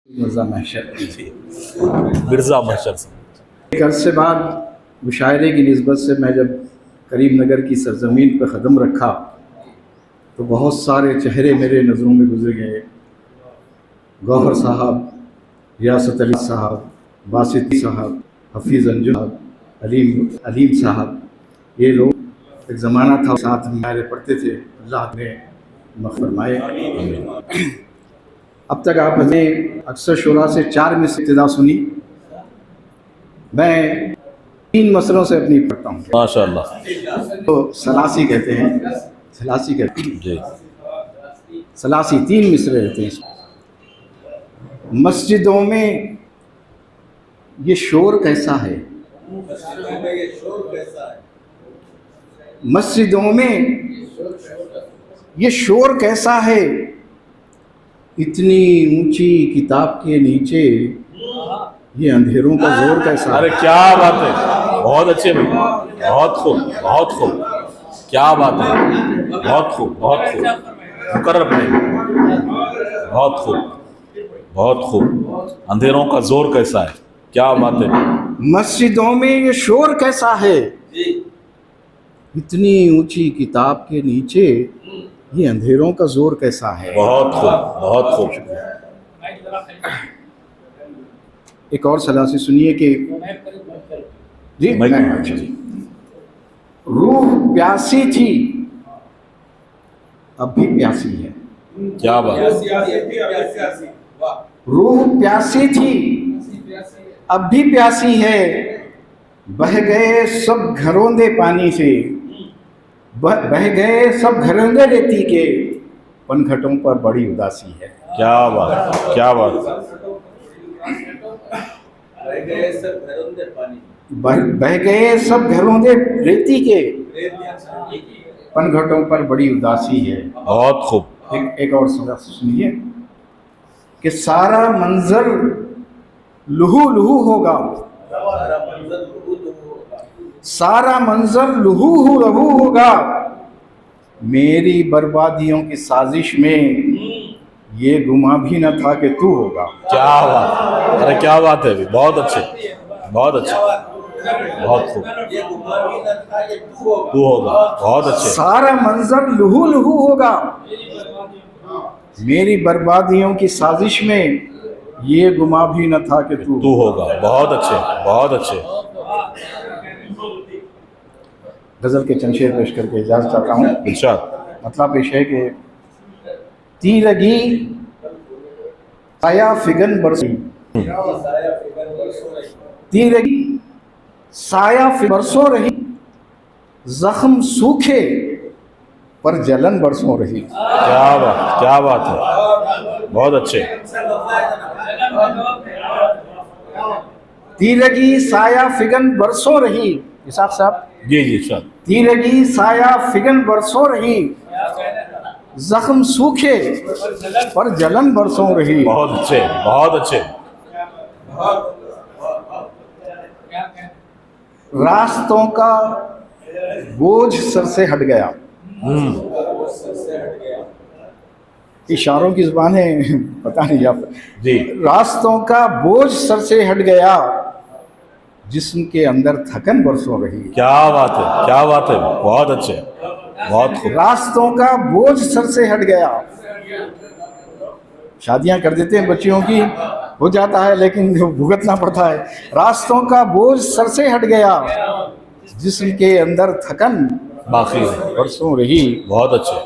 मिर्ज़ा महशर मिर्ज़ा महशर से एक अरसे बाद मुशायरे की निस्बत से मैं जब करीम नगर की सरजमीन पर क़दम रखा तो बहुत सारे चेहरे मेरे नज़रों में गुजर गए। गौहर साहब, रियासत अली साहब, बासिती साहब, हफीज़ अंजुम साहब, अलीम साहब, ये लोग एक ज़माना था साथ में मुशायरे पढ़ते थे। अल्लाह ने माफ़ फरमाए। अब तक आपने अक्सर शुरा से 4 में से इब्तिदा सुनी। मैं 3 मसलों से अपनी पढ़ता हूँ। माशाअल्लाह। तो सलासी कहते हैं, सलासी कहते हैं जी, सलासी 3 मिसरे रहते हैं। मस्जिदों में ये शोर कैसा है, मस्जिदों में ये शोर कैसा है, इतनी ऊंची किताब के नीचे ये अंधेरों का जोर कैसा है। अरे क्या बात है, बहुत अच्छे भाई, बहुत खूब, बहुत खूब, क्या बात है, बहुत खूब, बहुत खूब, मुकर्रर पढ़ेंगे, बहुत खूब, बहुत खूब। अंधेरों का जोर कैसा है, क्या बात है। मस्जिदों में ये शोर कैसा है, इतनी ऊंची किताब के नीचे ये अंधेरों का जोर कैसा है। बहुत खूब, बहुत खूब। एक और सलासी सुनिए कि जी मैं अच्छा जी। रूह प्यासी थी अब भी प्यासी है, क्या बात है। रूह प्यासी थी अब भी प्यासी है, बह गए सब घरोंदे पानी से, बह गए सब घरोंदे रेती के, पनघटों पर बड़ी उदासी है। क्या बात, क्या बात। बह गए सब घरोंदे रेती के, पनघटों पर बड़ी उदासी है। बहुत खूब। एक और सुनिए कि सारा मंजर लुहू लुहू होगा, सारा मंजर लुहू लुहू होगा, मेरी बर्बादियों की साजिश में ये गुमा भी न था कि तू होगा। क्या बात है, अरे क्या बात है, बहुत अच्छे, बहुत अच्छे, बहुत खूब। तू होगा, बहुत अच्छे। सारा मंजर लुहू लुहू होगा, मेरी बर्बादियों की साजिश में ये गुमा भी न था कि तू होगा, बहुत अच्छे, बहुत अच्छे। गज़ल के चंद शेर पेश करके इजाज़त चाहता हूँ। इरशाद। मतलब पेश है कि तीरगी साया फिगन बरसी, तीरगी साया बरसों रही, जख्म सूखे पर जलन बरसों रही। क्या बात, क्या बात है, बहुत अच्छे। तीरगी साया फिगन बरसों रही, इसाक साहब। जी जी इरशाद। तीरगी साया फिगन बरसों रही, जख्म सूखे पर जलन बरसों रही। बहुत अच्छे, बहुत अच्छे। रास्तों का बोझ सर से हट गया, इशारों की जुबान है, पता नहीं आप जी। रास्तों का बोझ सर से हट गया, जिस्म के अंदर थकन बरसों रही। क्या बात है, क्या बात है, बहुत अच्छे, बहुत खूब। रास्तों का बोझ सर से हट गया, शादियां कर देते हैं बच्चियों की, हो जाता है लेकिन भुगतना पड़ता है। रास्तों का बोझ सर से हट गया, जिस्म के अंदर थकन बाकी है, बरसों रही। बहुत अच्छे।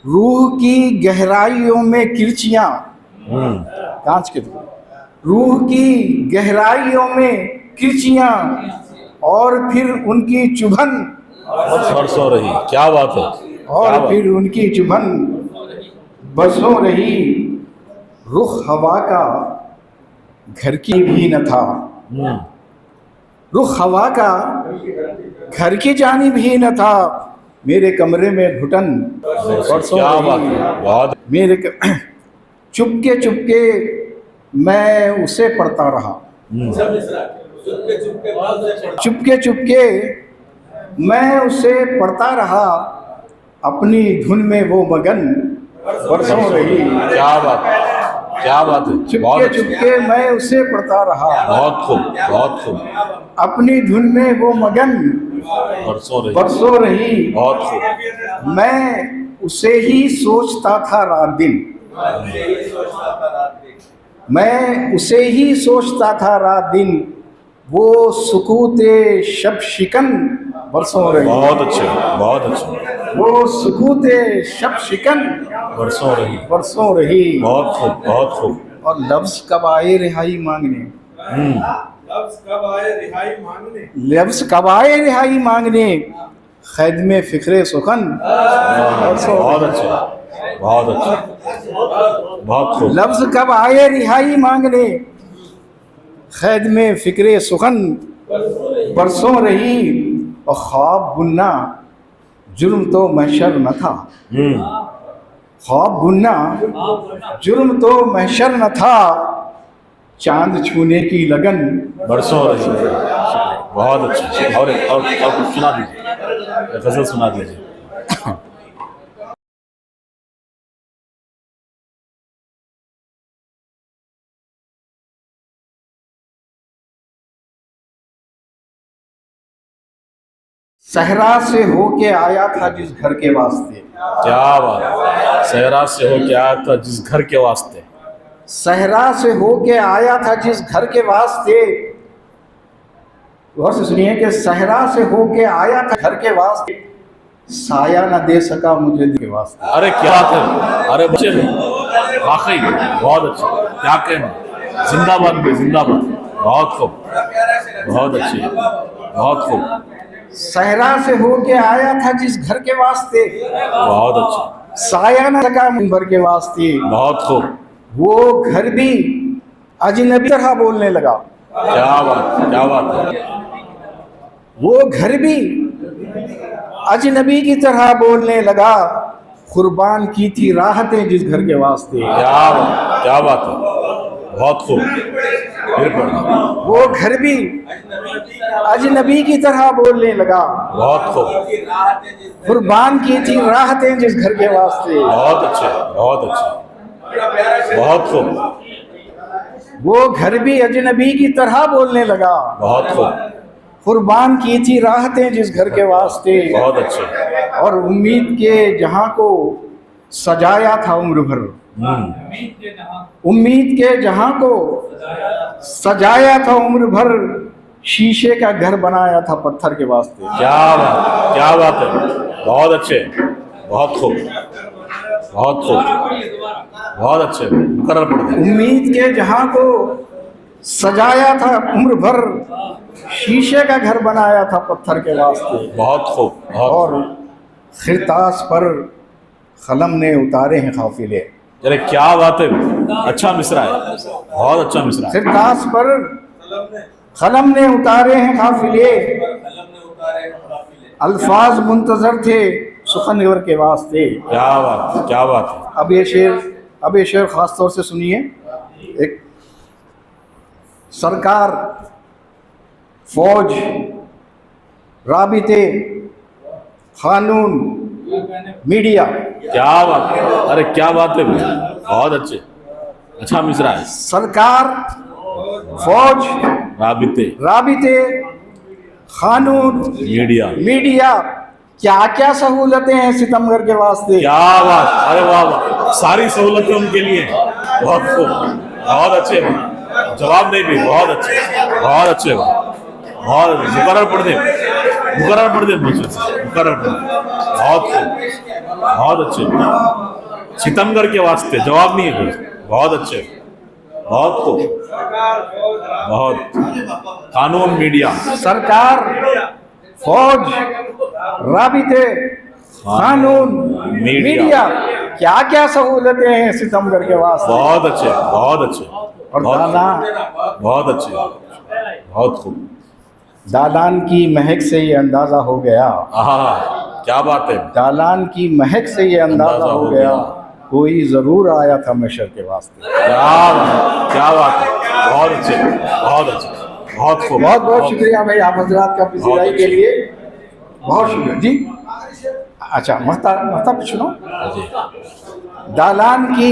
रूह की गहराइयों में किरचियां, कांच के टुकड़े, रूह की गहराइयों में किरचियां और फिर उनकी चुभन बरसों रही। क्या बात है, और फिर उनकी चुभन बरसों रही। रुख हवा का घर की भी न था, रुख हवा का घर की जानी भी न था, मेरे कमरे में घुटन बरसों क्या रही। बात है, बहुत। मेरे चुपके चुपके मैं उसे पढ़ता रहा, चुपके चुपके मैं उसे पढ़ता रहा, अपनी धुन में वो मगन बरसों रही। क्या बात है, क्या बात है, बहुत चुपके अच्छे, चुपके मैं उसे पढ़ता रहा, बहुत खूब, बहुत खूब, अपनी धुन में वो मगन बरसों रही, रही, बहुत खूब, मैं उसे ही सोचता था रात दिन, मैं उसे ही सोचता था रात दिन, वो सुकूते शब शिकन बरसों रही, बहुत अच्छे, बहुत अच्छे, वो सुकूते शब शिकन बरसों रही, रही। बहुत खूब, बहुत खूब, और लफ्ज कब आए रिहाई मांगने, लफ्ज कब आए रिहाई मांगने, लफ्ज कब आए रिहाई मांगने, खैद में फिक्रे सुखन बहुत अच्छे, बहुत अच्छे, बहुत खूब, लफ्ज कब आए रिहाई मांगने, खैद में फिक्रे सुखन बरसों रही। और ख्वाब बुनना जुर्म तो महशर न था, ख्वाब बुनना जुर्म तो महशर न था, चांद छूने की लगन बरसों रही, बहुत अच्छे, और कुछ सुना दीजिए, गजल सुना दीजिए। सहरा से होके आया था जिस घर के वास्ते, क्या बात, सहरा से हो के आया था जिस घर के वास्ते, सहरा से होके आया था जिस घर के वास्ते, गौर से सुनिए कि सहरा से होके आया था घर के वास्ते, साया न दे सका मुझे दिल के वास्ते। अरे क्या बात है, अरे बच्चे वाकई बहुत अच्छे, क्या कहना, जिंदाबाद भी जिंदाबाद, बहुत खूब, बहुत अच्छी, बहुत खूब, सहरा से होके आया था जिस घर के वास्ते, बहुत अच्छे, साया न सका मुंबर के वास्ते, बहुत खूब, वो घर भी अजनबी तरह बोलने लगा, क्या बात, क्या बात है, वो घर भी अजनबी की तरह बोलने लगा, कुर्बान की थी राहतें जिस घर के वास्ते, क्या बात है, बहुत खूब, फिर पढ़ना, वो घर भी अजनबी की तरह बोलने लगा, बहुत खूब, कुर्बान की थी राहतें जिस घर के वास्ते, बहुत अच्छे, बहुत अच्छे, बहुत खूब, वो घर भी अजनबी की तरह बोलने लगा, बहुत खूब, कुर्बान की थी राहतें जिस घर के वास्ते, बहुत अच्छे, और उम्मीद के जहां को सजाया था उम्र भर, उम्मीद के जहां को सजाया था उम्र भर, शीशे का घर बनाया था पत्थर के वास्ते। क्या बात है, बहुत अच्छे, बहुत खूब, बहुत खूब, बहुत अच्छे, मुकर्रर पढ़ दें। उम्मीद के जहां को सजाया था उम्र भर, शीशे का घर बनाया था पत्थर के वास्ते, बहुत खूब, बहुत और खूब। खिरतास पर कलम ने उतारे हैं काफिले, अरे क्या बात है, अच्छा मिसरा है, बहुत अच्छा मिसरा है, खिरतास पर कलम ने उतारे हैं काफिले, अल्फाज मुंतजर थे सुखनवर के वास्ते। क्या बात, क्या बात है, अब ये शेर ख़ास तौर से सुनिए। एक सरकार, फौज, राबिते, कानून, मीडिया, क्या बात है, अरे क्या बात है, बहुत अच्छे, अच्छा मिसरा है, सरकार, फौज, राबिते, कानून, मीडिया, क्या क्या सहूलतें हैं सितमगर के वास्ते। क्या बात, अरे वाह वाह, सारी सहूलतें उनके लिए हैं, बहुत खूब, बहुत अच्छे, जवाब नहीं भी, बहुत अच्छे, बहुत अच्छे, बहुत मुकर्रर पढ़ दे मुझे से, मुकर्रर पढ़ दे, बहुत खूब, बहुत अच्छे, सितमगर के वास्ते, जवाब नहीं है कुछ, बहुत अच्छे, बहुत खूब, बहुत, कानून, मीडिया, सरकार, फौज, राबिते, कानून, मीडिया, क्या क्या सहूलतें हैं सितमगर के वास्ते। बहुत अच्छे, बहुत अच्छे, और दालान, बहुत अच्छे, बहुत खूब, दालान की महक से ये अंदाजा हो गया, क्या बात है, दालान की महक से ये अंदाजा हो गया, कोई जरूर आया था महशर के वास्ते। क्या बात है, बहुत अच्छे, बहुत अच्छे, बहुत खूब, बहुत बहुत शुक्रिया भाई आप हजरात का पसीराई के लिए, बहुत शुक्रिया जी। अच्छा महता कुछ सुनो जी। दालान की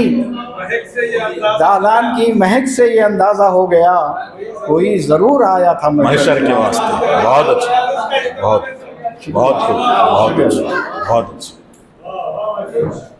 महक से ये अंदाज दालान की महक से ये अंदाज़ा हो गया कोई ज़रूर आया था महशर के वास्ते। बहुत अच्छा, बहुत बहुत खूब, बहुत अच्छा, बहुत अच्छा।